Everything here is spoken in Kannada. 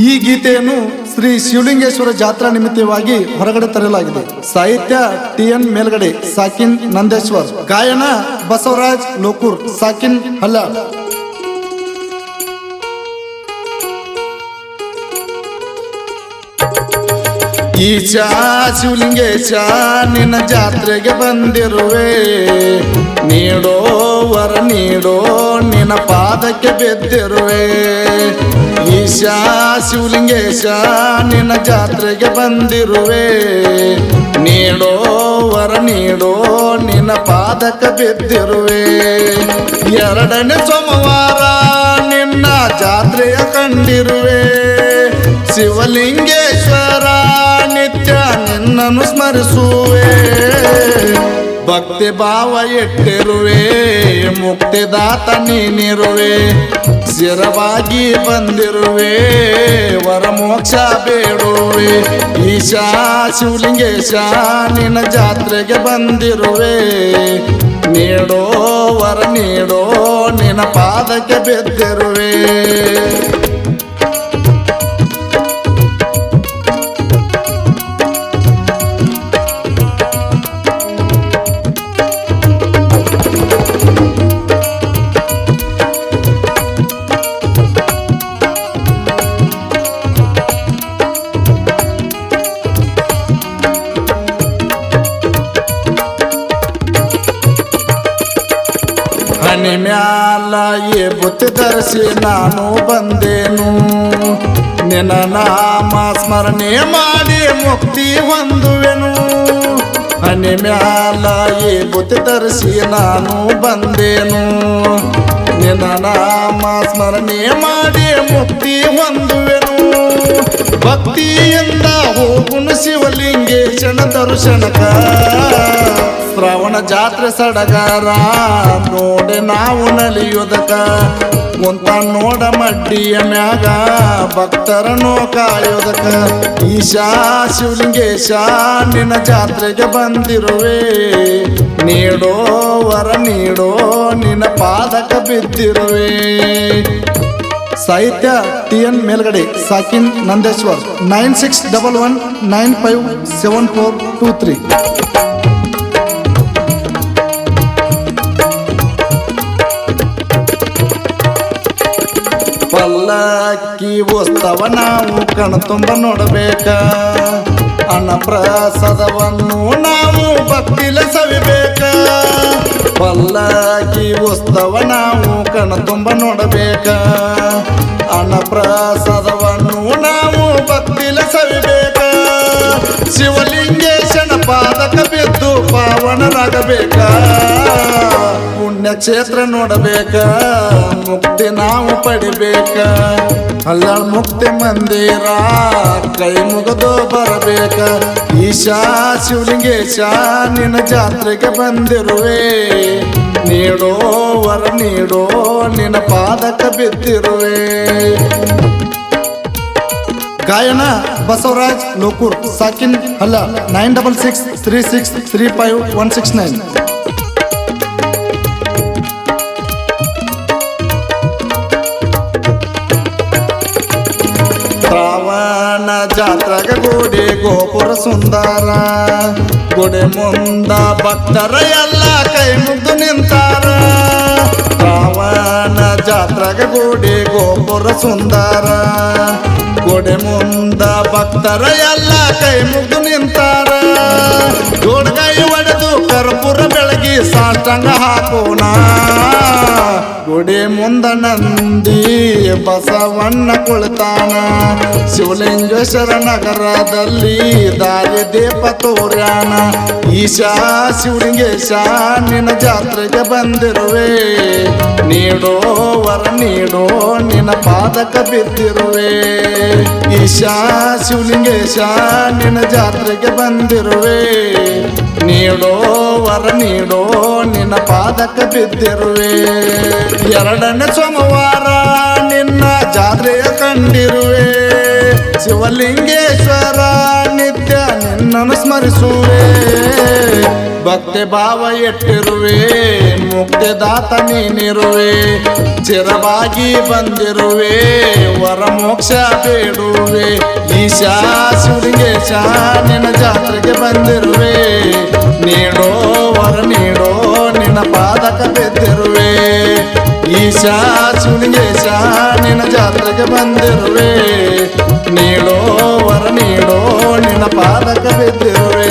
ಈ ಗೀತೆಯನ್ನು ಶ್ರೀ ಶಿವಲಿಂಗೇಶ್ವರ ಜಾತ್ರಾ ನಿಮಿತ್ತವಾಗಿ ಹೊರಗಡೆ ತರಲಾಗಿದೆ. ಸಾಹಿತ್ಯ TN ಮೇಲ್ಗಡೆ, ಸಾಕಿನ್ ನಂದೇಶ್ವರ್. ಗಾಯನ ಬಸವರಾಜ್ ಲೋಕೂರ್, ಸಾಕಿನ್ ಹಲ್ಲಾಳ್. ಈಶಾ ಶಿವಲಿಂಗೇಶ ನಿನ್ನ ಜಾತ್ರೆಗೆ ಬಂದಿರುವೆ, ನೀಡೋ ವರ ನೀಡೋ ನಿನ್ನ ಪಾದಕ್ಕೆ ಬಿದ್ದಿರುವೆ. ಈಶಾ ಶಿವಲಿಂಗೇಶ ನಿನ್ನ ಜಾತ್ರೆಗೆ ಬಂದಿರುವೆ, ನೀಡೋ ವರ ನೀಡೋ ನಿನ್ನ ಪಾದಕ್ಕೆ ಬಿದ್ದಿರುವೆ. ಎರಡನೇ ಸೋಮವಾರ ನಿನ್ನ ಜಾತ್ರೆಯ ಕಂಡಿರುವೆ, ಶಿವಲಿಂಗೇಶ್ವರ ನಿತ್ಯ ನಿನ್ನನ್ನು ಸ್ಮರಿಸುವೆ. ಭಕ್ತಿ ಭಾವ ಇಟ್ಟಿರುವೆ, ಮುಕ್ತಿದಾತ ನೀನಿರುವೆ. ಸ್ಥಿರವಾಗಿ ಬಂದಿರುವೆ, ವರಮೋಕ್ಷ ಬೇಡುವೆ. ಈಶಾ ಶಿವಲಿಂಗೇಶ ನಿನ್ನ ಜಾತ್ರೆಗೆ ಬಂದಿರುವೆ, ನೀಡೋ ವರ ನೀಡೋ ನಿನ್ನ ಪಾದಕ್ಕೆ ಬಿದ್ದಿರುವೆ. ಹನಿ ಮ್ಯಾಲ ಈ ಬುತ್ತಿ ಧರಿಸಿ ನಾನು ಬಂದೇನು, ನಿನ್ನ ನಾಮ ಸ್ಮರಣೆ ಮಾಡಿ ಮುಕ್ತಿ ಹೊಂದುವೆನು. ಹನಿ ಮ್ಯಾಲ ಈ ಬುತ್ತಿ ಧರಿಸಿ ನಾನು ಬಂದೇನು, ನಿನ್ನ ನಾಮ ಸ್ಮರಣೆ ಮಾಡಿ ಮುಕ್ತಿ ಹೊಂದುವೆನು. ಭಕ್ತಿಯಿಂದ ಹೋಗುನು ಶಿವಲಿಂಗೇಶನ ದರ್ಶನಕ, ಶ್ರಾವಣ ಜಾತ್ರೆ ಸಡಗರ ನೋಡಿ ನಾವು ನಲಿಯೋದಕ. ಕುಂತ ನೋಡ ಮಡ್ಡಿಯ ಮ್ಯಾಗ ಭಕ್ತರನ್ನು ಕಾಯೋದಕ. ಈಶಾ ಶಿವಲಿಂಗೇಶ ನಿನ್ನ ಜಾತ್ರೆಗೆ ಬಂದಿರುವೆ, ನೀಡೋ ವರ ನೀಡೋ ನಿನ್ನ ಪಾದಕ ಬಿದ್ದಿರುವೆ. ಸಾಹಿತ್ಯ TN ಮೇಲ್ಗಡೆ, ಸಾಕಿನ್ ನಂದೇಶ್ವರ್. 9611957423. ಪಲ್ಲಕ್ಕಿ ಉತ್ಸವ ನಾವು ಕಣ್ತುಂಬ ನೋಡಬೇಕ, ಅನ್ನಪ್ರಸಾದವನ್ನು ನಾವು ಭಕ್ತಿಲೆ ಸವಿಬೇಕ. ಪಲ್ಲಕ್ಕಿ ಉತ್ಸವ ನಾವು ಕಣ್ತುಂಬ ನೋಡಬೇಕ, ಅನ್ನಪ್ರಸಾದವನ್ನು ನಾವು ಭಕ್ತಿಲೆ ಸವಿಬೇಕ. ಶಿವಲಿಂಗೇಶನ ಪಾದಕ ಬಿದ್ದು ಪಾವನರಾಗಬೇಕ, ಪುಣ್ಯಕ್ಷೇತ್ರ ನೋಡಬೇಕ, ಮುಕ್ತಿ ನಾವು ಪಡಿಬೇಕ. ಹಲ್ಲಾಳ್ ಮುಕ್ತಿ ಮಂದಿರ ಕೈ ಮುಗಿದು ಬರಬೇಕ. ಈಶಾ ಶಿವಲಿಂಗೇಶ ನಿನ್ನ ಜಾತ್ರೆಗೆ ಬಂದಿರುವೆ, ನೀಡೋ ವರ ನೀಡೋ ನಿನ್ನ ಪಾದಕ ಬಿದ್ದಿರುವೆ. ಗಾಯನ ಬಸವರಾಜ್ ಲೋಕೂರ್, ಸಾಕಿನ್ ಹಲ್ಲಾಳ್. 9663635169. ಶ್ರಾವಣ ಜಾತ್ರೆಗ ಗುಡಿ ಗೋಪುರ ಸುಂದರ, ಗುಡಿ ಮುಂದ ಭಕ್ತರ ಎಲ್ಲ ಕೈ ಮುಗ್ದು ನಿಂತಾರ. ಶ್ರಾವಣ ಜಾತ್ರೆಗ ಗುಡಿ ಗೋಪುರ ಸುಂದರ, ಗುಡಿ ಮುಂದ ಭಕ್ತರ ಎಲ್ಲ ಕೈ ಮುಗ್ದು ನಿಂತಾರ. ದೊಡ್ಡಗೈ ಒಡೆದು ಕರ್ಪೂರ ಬೆಳಗಿ ಸಾಷ್ಟಾಂಗ ಹಾಕೋಣ, ಗುಡಿ ಮುಂದ ನಂದಿ ಬಸವಣ್ಣ ಕುಳಿತಾನ. ಶಿವಲಿಂಗೇಶ್ವರ ನಗರದಲ್ಲಿ ದಾರಿ ದೀಪ ತೋರ್ಯಾನ. ಈಶಾ ಶಿವಲಿಂಗೇಶ ನಿನ್ನ ಜಾತ್ರೆಗೆ ಬಂದಿರುವೆ, ನೀಡೋ ವರ ನೀಡೋ ನಿನ್ನ ಪಾದಕ ಬಿದ್ದಿರುವೆ. ಈಶಾ ಶಿವಲಿಂಗೇಶ ನಿನ್ನ ಜಾತ್ರೆಗೆ ಬಂದಿರುವೆ, ನೀಡೋ ವರ ನೀಡೋ ನಿನ್ನ ಪಾದಕ ಬಿದ್ದಿರುವೆ. ಎರಡನೇ ಸೋಮವಾರ ನಿನ್ನ ಜಾತ್ರೆಯ ಕಂಡಿರುವೆ, ಶಿವಲಿಂಗೇಶ್ವರ ನಿತ್ಯ ನಿನ್ನನ್ನು ಸ್ಮರಿಸುವೆ. ಭಕ್ತಿ ಭಾವ ಇಟ್ಟಿರುವೆ ಮುಕ್ತಿದಾತ ನೀನಿರುವೆ ಚಿರವಾಗಿ ಬಂದಿರುವೆ ವರ ಮೋಕ್ಷ ಬೇಡುವೆ ಈಶಾ ಶಿವಲಿಂಗೇಶ ನಿನ್ನ ಜಾತ್ರೆಗೆ ಬಂದಿರುವೆ ನೀಡೋ ವರ ನೀಡೋ ನಿನ್ನ ಪಾದಕ ಬಿದ್ದಿರುವೆ ಈಶಾ ಶಿವಲಿಂಗೇಶ ನಿನ್ನ ಜಾತ್ರೆಗೆ ಬಂದಿರುವೆ ನೀಡೋ ವರ ನೀಡೋ ನಿನ್ನ ಪಾದಕ ಬಿದ್ದಿರುವೆ